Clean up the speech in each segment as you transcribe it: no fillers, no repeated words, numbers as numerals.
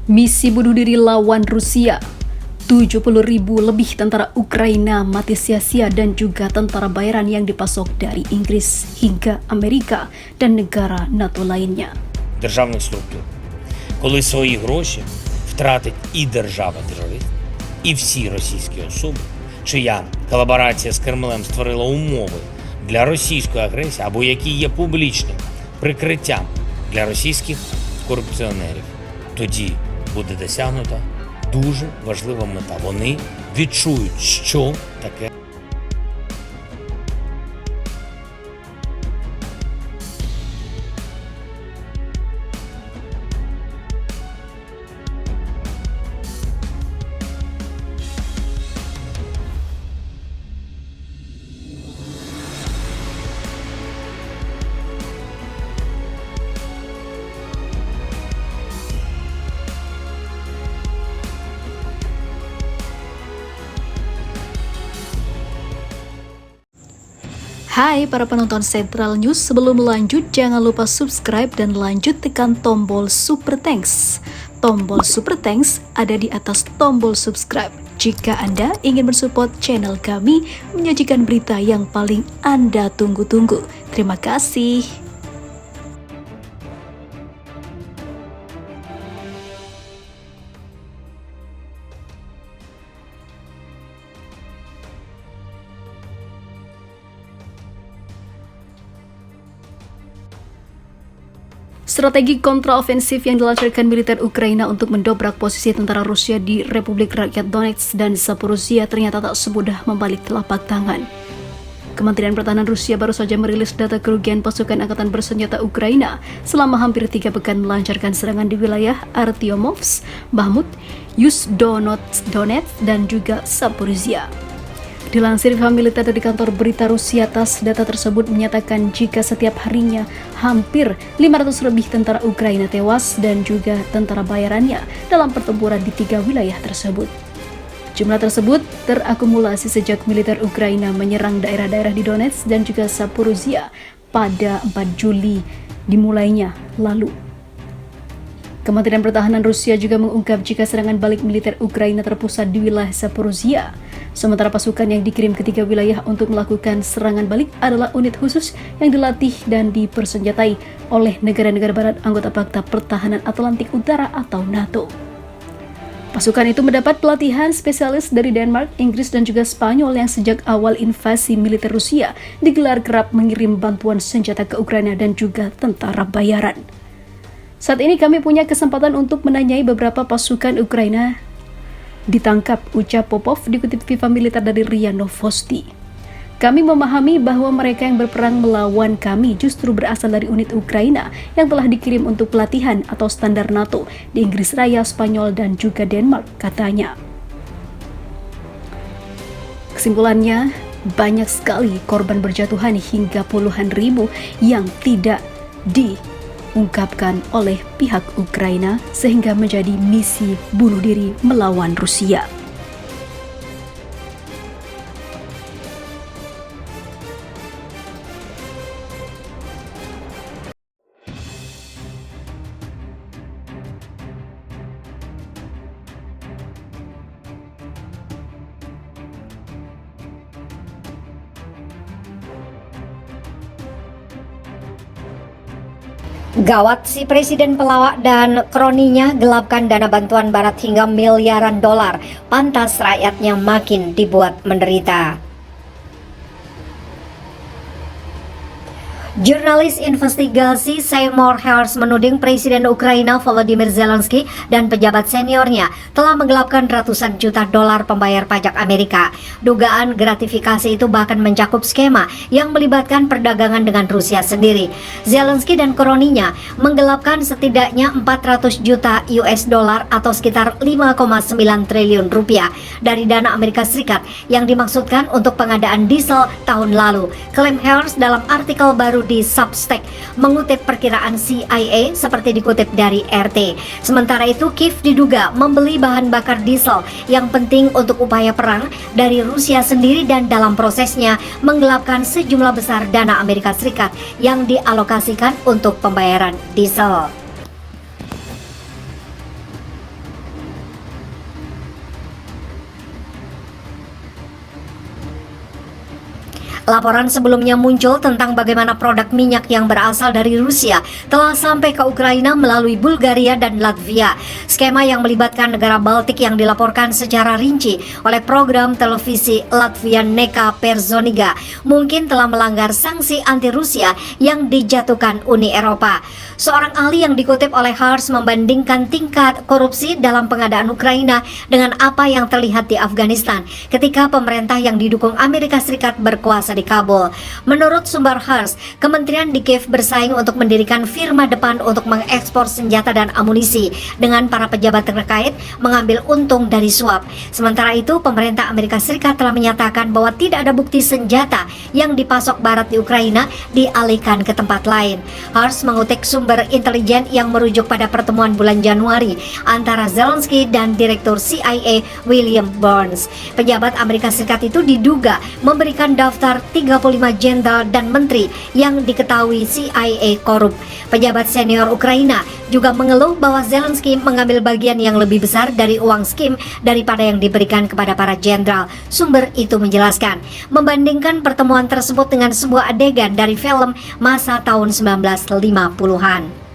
Misi bunuh diri lawan Rusia. 70.000 lebih tentara Ukraina mati sia-sia dan juga tentara bayaran yang dipasok dari Inggris hingga Amerika dan negara НАТО lainnya. Державних структур. Коли свої гроші втратить і держава-терорист, і всі російські особи, чия колаборація з Кремлем створила умови для російської агресії або які є публічним прикриттям для російських корупціонерів, тоді буде досягнута дуже важлива мета. Вони відчують, що таке. Hai para penonton Central News, sebelum lanjut jangan lupa subscribe dan lanjut tekan tombol Super Thanks. Tombol Super Thanks ada di atas tombol subscribe. Jika Anda ingin mensupport channel kami menyajikan berita yang paling Anda tunggu-tunggu. Terima kasih. Strategi kontraofensif yang dilancarkan militer Ukraina untuk mendobrak posisi tentara Rusia di Republik Rakyat Donetsk dan Zaporizhia ternyata tak semudah membalik telapak tangan. Kementerian Pertahanan Rusia baru saja merilis data kerugian pasukan angkatan bersenjata Ukraina selama hampir 3 pekan melancarkan serangan di wilayah Artyomovsk, Bakhmut, Yuzhdonetsk, dan juga Zaporizhia. Dilansir pihak militer dari kantor berita Rusia, TASS, data tersebut menyatakan jika setiap harinya hampir 500 lebih tentara Ukraina tewas dan juga tentara bayarannya dalam pertempuran di 3 wilayah tersebut. Jumlah tersebut terakumulasi sejak militer Ukraina menyerang daerah-daerah di Donetsk dan juga Zaporizhia pada 4 Juli dimulainya lalu. Kementerian Pertahanan Rusia juga mengungkap jika serangan balik militer Ukraina terpusat di wilayah Zaporizhia. Sementara pasukan yang dikirim ke 3 wilayah untuk melakukan serangan balik adalah unit khusus yang dilatih dan dipersenjatai oleh negara-negara barat anggota Pakta Pertahanan Atlantik Utara atau NATO. Pasukan itu mendapat pelatihan spesialis dari Denmark, Inggris, dan juga Spanyol yang sejak awal invasi militer Rusia digelar kerap mengirim bantuan senjata ke Ukraina dan juga tentara bayaran. Saat ini kami punya kesempatan untuk menanyai beberapa pasukan Ukraina ditangkap, ucap Popov dikutip FIFA Militer dari RIA Novosti. Kami memahami bahwa mereka yang berperang melawan kami justru berasal dari unit Ukraina yang telah dikirim untuk pelatihan atau standar NATO di Inggris Raya, Spanyol, dan juga Denmark, katanya. Kesimpulannya, banyak sekali korban berjatuhan hingga puluhan ribu yang tidak diungkapkan oleh pihak Ukraina sehingga menjadi misi bunuh diri melawan Rusia. Gawat, si presiden pelawak dan kroninya gelapkan dana bantuan barat hingga miliaran dolar. Pantas rakyatnya makin dibuat menderita. Jurnalis investigasi Seymour Hersh menuding Presiden Ukraina Volodymyr Zelensky dan pejabat seniornya telah menggelapkan ratusan juta dolar pembayar pajak Amerika. Dugaan gratifikasi itu bahkan mencakup skema yang melibatkan perdagangan dengan Rusia sendiri. Zelensky dan kroninya menggelapkan setidaknya 400 juta US dollar atau sekitar 5,9 triliun rupiah dari dana Amerika Serikat yang dimaksudkan untuk pengadaan diesel tahun lalu. Klaim Hersh dalam artikel baru di Substack mengutip perkiraan CIA seperti dikutip dari RT. Sementara itu Kiev diduga membeli bahan bakar diesel yang penting untuk upaya perang dari Rusia sendiri dan dalam prosesnya menggelapkan sejumlah besar dana Amerika Serikat yang dialokasikan untuk pembayaran diesel. Laporan sebelumnya muncul tentang bagaimana produk minyak yang berasal dari Rusia telah sampai ke Ukraina melalui Bulgaria dan Latvia. Skema yang melibatkan negara Baltik yang dilaporkan secara rinci oleh program televisi Latvian Neka Personiga mungkin telah melanggar sanksi anti Rusia yang dijatuhkan Uni Eropa. Seorang ahli yang dikutip oleh Haaretz membandingkan tingkat korupsi dalam pengadaan Ukraina dengan apa yang terlihat di Afghanistan ketika pemerintah yang didukung Amerika Serikat berkuasa di Kabul. Menurut sumber Haaretz, kementerian di Kiev bersaing untuk mendirikan firma depan untuk mengekspor senjata dan amunisi dengan para pejabat terkait mengambil untung dari suap. Sementara itu, pemerintah Amerika Serikat telah menyatakan bahwa tidak ada bukti senjata yang dipasok Barat di Ukraina dialihkan ke tempat lain. Haaretz mengutip sumber intelijen yang merujuk pada pertemuan bulan Januari antara Zelensky dan Direktur CIA William Burns. Pejabat Amerika Serikat itu diduga memberikan daftar 35 jenderal dan menteri yang diketahui CIA korup. Pejabat senior Ukraina juga mengeluh bahwa Zelensky mengambil bagian yang lebih besar dari uang skim daripada yang diberikan kepada para jenderal. Sumber itu menjelaskan, membandingkan pertemuan tersebut dengan sebuah adegan dari film masa tahun 1950-an.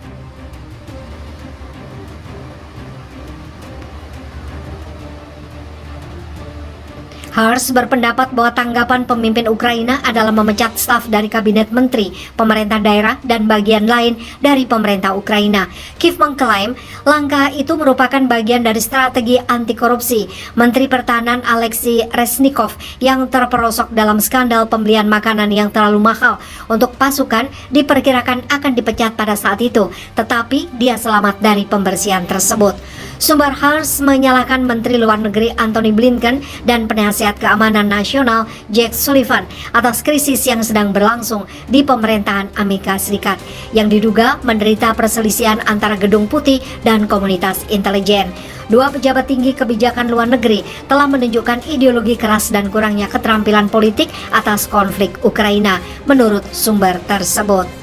Haaretz berpendapat bahwa tanggapan pemimpin Ukraina adalah memecat staf dari kabinet menteri, pemerintah daerah, dan bagian lain dari pemerintah Ukraina. Kiev mengklaim langkah itu merupakan bagian dari strategi anti korupsi. Menteri Pertahanan Alexei Reznikov yang terperosok dalam skandal pembelian makanan yang terlalu mahal untuk pasukan diperkirakan akan dipecat pada saat itu, tetapi dia selamat dari pembersihan tersebut. Sumber Haaretz menyalahkan Menteri Luar Negeri Antony Blinken dan penasihat keamanan nasional Jake Sullivan atas krisis yang sedang berlangsung di pemerintahan Amerika Serikat yang diduga menderita perselisihan antara Gedung Putih dan komunitas intelijen. Dua pejabat tinggi kebijakan luar negeri telah menunjukkan ideologi keras dan kurangnya keterampilan politik atas konflik Ukraina, menurut sumber tersebut.